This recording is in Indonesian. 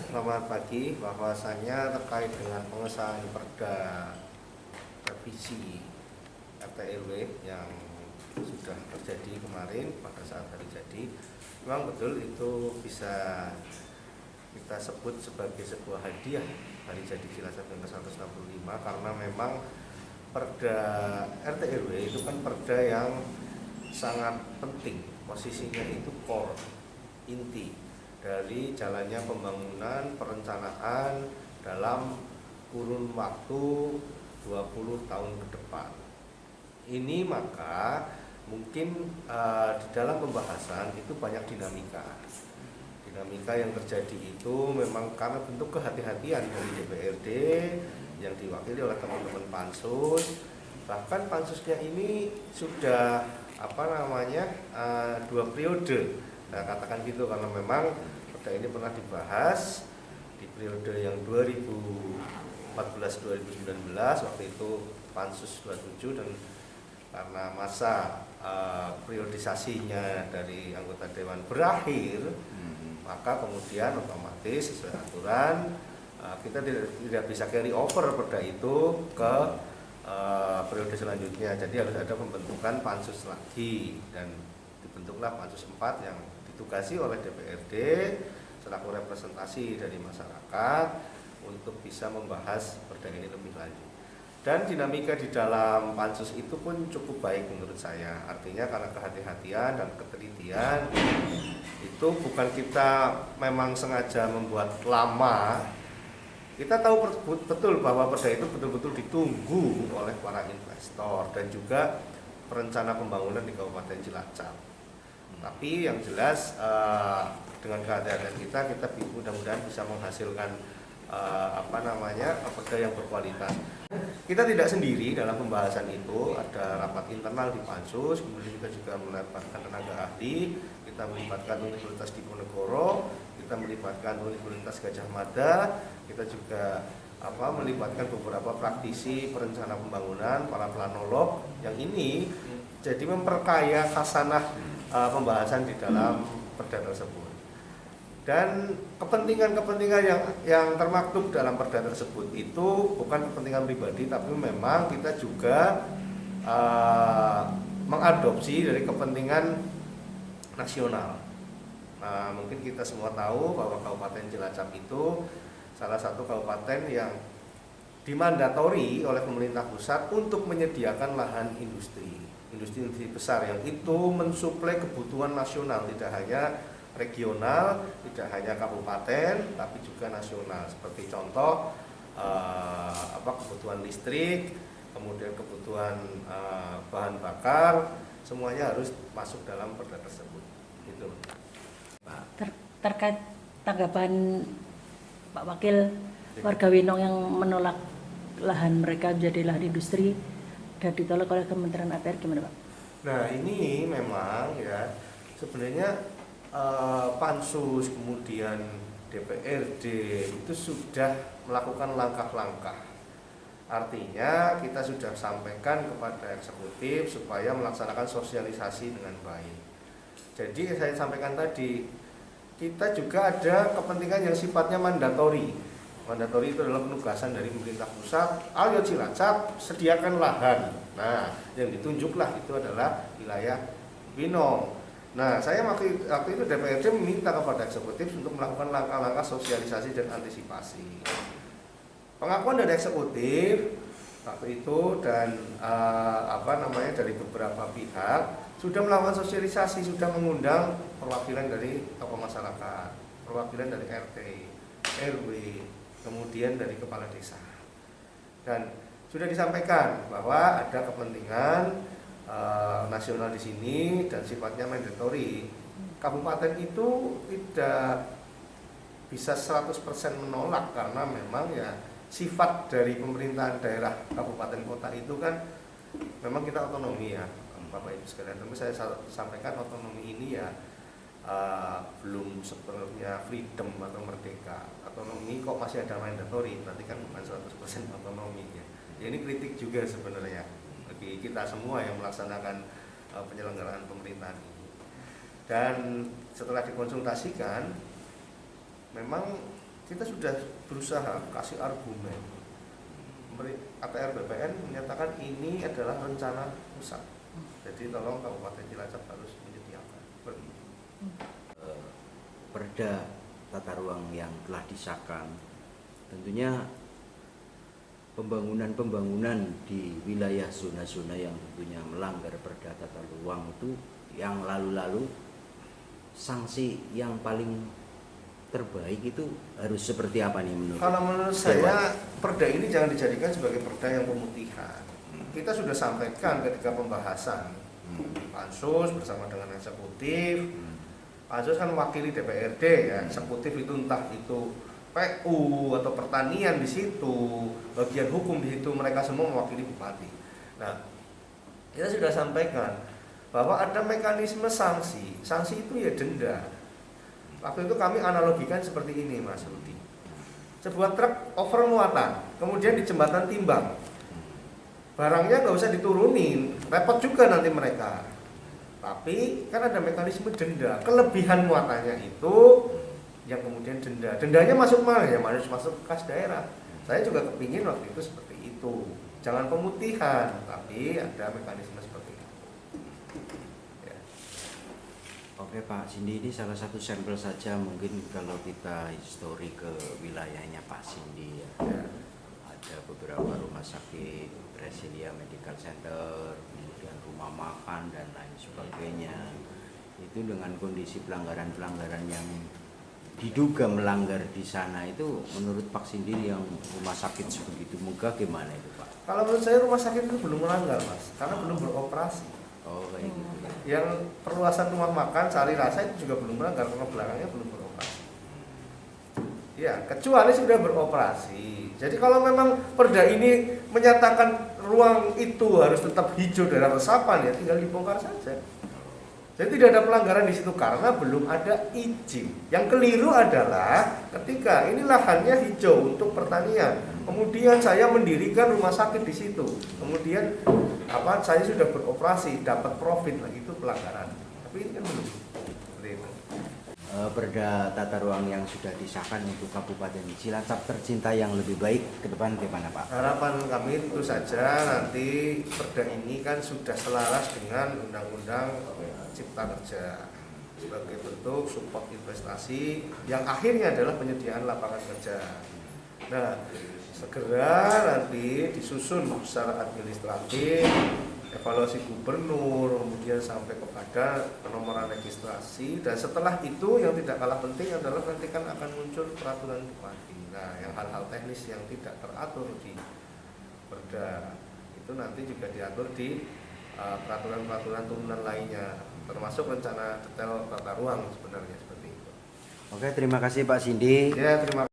selamat pagi. Bahwasannya terkait dengan pengesahan perda revisi RT/RW yang sudah terjadi kemarin pada saat hari jadi, memang betul itu bisa kita sebut sebagai sebuah hadiah hari jadi Cilacap yang ke-165, karena memang perda RT/RW itu kan perda yang sangat penting, posisinya itu core, inti dari jalannya pembangunan perencanaan dalam kurun waktu 20 tahun ke depan. Ini maka mungkin di dalam pembahasan itu banyak dinamika. Dinamika yang terjadi itu memang karena bentuk kehati-hatian dari DPRD yang diwakili oleh teman-teman pansus. Bahkan pansusnya ini sudah 2 periode. Nah, katakan gitu karena memang perda ini pernah dibahas di periode yang 2014-2019, waktu itu pansus 27, dan karena masa periodisasinya dari anggota dewan berakhir, maka kemudian otomatis sesuai aturan kita tidak bisa carry over perda itu ke periode selanjutnya. Jadi harus ada pembentukan pansus lagi, dan dibentuklah pansus 4 yang ditugasi oleh DPRD selaku representasi dari masyarakat untuk bisa membahas perda ini lebih lanjut. Dan dinamika di dalam pansus itu pun cukup baik menurut saya. Artinya karena kehati-hatian dan ketelitian itu bukan kita memang sengaja membuat lama. Kita tahu betul bahwa perda itu betul-betul ditunggu oleh para investor dan juga perencana pembangunan di Kabupaten Cilacap. Tapi yang jelas dengan kehadiran kita mudah-mudahan bisa menghasilkan perda yang berkualitas. Kita tidak sendiri dalam pembahasan itu, ada rapat internal di pansus, kemudian kita juga melibatkan tenaga ahli, kita melibatkan Universitas Diponegoro, kita melibatkan Universitas Gajah Mada, kita juga melibatkan beberapa praktisi perencana pembangunan, para planolog, yang ini jadi memperkaya khasanah pembahasan di dalam perda tersebut. Dan kepentingan-kepentingan yang termaktub dalam perda tersebut itu bukan kepentingan pribadi, tapi memang kita juga mengadopsi dari kepentingan nasional. Nah, mungkin kita semua tahu bahwa Kabupaten Cilacap itu salah satu kabupaten yang dimandatori oleh pemerintah pusat untuk menyediakan lahan industri besar yang itu mensuplai kebutuhan nasional, tidak hanya regional, tidak hanya kabupaten, tapi juga nasional. Seperti contoh kebutuhan listrik, kemudian kebutuhan bahan bakar, semuanya harus masuk dalam perda tersebut. Itu. Terkait tanggapan Pak Wakil warga Winong yang menolak lahan mereka menjadi lahan industri dan ditolak oleh Kementerian ATR, gimana Pak? Nah, ini memang ya sebenarnya pansus kemudian DPRD itu sudah melakukan langkah-langkah. Artinya kita sudah sampaikan kepada eksekutif supaya melaksanakan sosialisasi dengan baik. Jadi saya sampaikan tadi, kita juga ada kepentingan yang sifatnya mandatori. Mandatori itu adalah penugasan dari pemerintah pusat. Ayo Cilacap, sediakan lahan. Nah, yang ditunjuklah itu adalah wilayah Winong. Nah, saya waktu itu DPRD meminta kepada eksekutif untuk melakukan langkah-langkah sosialisasi dan antisipasi. Pengakuan dari eksekutif waktu itu dan dari beberapa pihak sudah melakukan sosialisasi, sudah mengundang perwakilan dari tokoh masyarakat, perwakilan dari RT, RW, kemudian dari kepala desa, dan sudah disampaikan bahwa ada kepentingan nasional di sini dan sifatnya mandatory. Kabupaten itu tidak bisa 100% menolak karena memang ya sifat dari pemerintahan daerah kabupaten kota itu kan memang kita otonomi ya Bapak Ibu sekalian. Tapi saya sampaikan otonomi ini ya belum sepenuhnya freedom atau merdeka. Otonomi kok masih ada mandatory, berarti kan bukan 100% otonomi ya. Ya ini kritik juga sebenarnya bagi kita semua yang melaksanakan penyelenggaraan pemerintahan ini. Dan setelah dikonsultasikan, memang kita sudah berusaha kasih argumen. APR BPN menyatakan ini adalah rencana pusat. Jadi tolong Kabupaten Cilacap harus menyediakan. Perda tata ruang yang telah disahkan, tentunya pembangunan di wilayah zona-zona yang tentunya melanggar perda tata ruang itu yang lalu-lalu, sanksi yang paling terbaik itu harus seperti apa nih menurut? Kalau menurut saya perda ini jangan dijadikan sebagai perda yang pemutihan. Kita sudah sampaikan ketika pembahasan Pansus bersama dengan eksekutif. Pansus kan mewakili DPRD ya, eksekutif itu entah itu PU atau pertanian di situ, bagian hukum di situ, mereka semua mewakili bupati. Nah, kita sudah sampaikan bahwa ada mekanisme sanksi. Sanksi itu ya denda. Waktu itu kami analogikan seperti ini, Mas Rudi. Sebuah truk over muatan, kemudian di jembatan timbang, barangnya nggak usah diturunin, repot juga nanti mereka. Tapi kan ada mekanisme denda, kelebihan muatannya itu yang kemudian denda. Dendanya masuk mana ya? Masuk kas daerah. Saya juga kepingin waktu itu seperti itu. Jangan pemutihan, tapi ada mekanisme seperti itu. Ya. Oke Pak Sindi, ini salah satu sampel saja mungkin kalau kita histori ke wilayahnya Pak Sindi ya. Ada beberapa rumah sakit, Brasilia Medical Center, kemudian rumah makan dan lain sebagainya. Itu dengan kondisi pelanggaran-pelanggaran yang diduga melanggar di sana itu, menurut Pak Sindi yang rumah sakit sebegitu megah gimana itu Pak? Kalau menurut saya rumah sakit itu belum melanggar, Mas, karena belum beroperasi. Oh kayak gitu ya. Yang perluasan rumah makan Sari Rasa itu juga belum melanggar karena belakangnya belum beroperasi. Ya, kecuali sudah beroperasi. Jadi kalau memang perda ini menyatakan ruang itu harus tetap hijau daerah resapan, ya tinggal dibongkar saja. Jadi tidak ada pelanggaran di situ karena belum ada izin. Yang keliru adalah ketika ini lahannya hijau untuk pertanian, kemudian saya mendirikan rumah sakit di situ, kemudian saya sudah beroperasi, dapat profit, lagi itu pelanggaran. Tapi ini kan belum seperti itu. Perda tata ruang yang sudah disahkan untuk Kabupaten Cilacap tercinta yang lebih baik ke depan gimana Pak? Harapan kami tentu saja nanti perda ini kan sudah selaras dengan Undang-Undang Cipta Kerja sebagai bentuk support investasi yang akhirnya adalah penyediaan lapangan kerja. Nah, segera nanti disusun secara administratif, evaluasi gubernur, kemudian sampai kepada penomoran registrasi, dan setelah itu yang tidak kalah penting adalah nanti kan akan muncul peraturan bupati. Nah, yang hal-hal teknis yang tidak teratur di perda itu nanti juga diatur di peraturan-peraturan turunan lainnya, termasuk rencana detail tata ruang sebenarnya seperti itu. Oke, terima kasih Pak Sindi. Ya, terima kasih.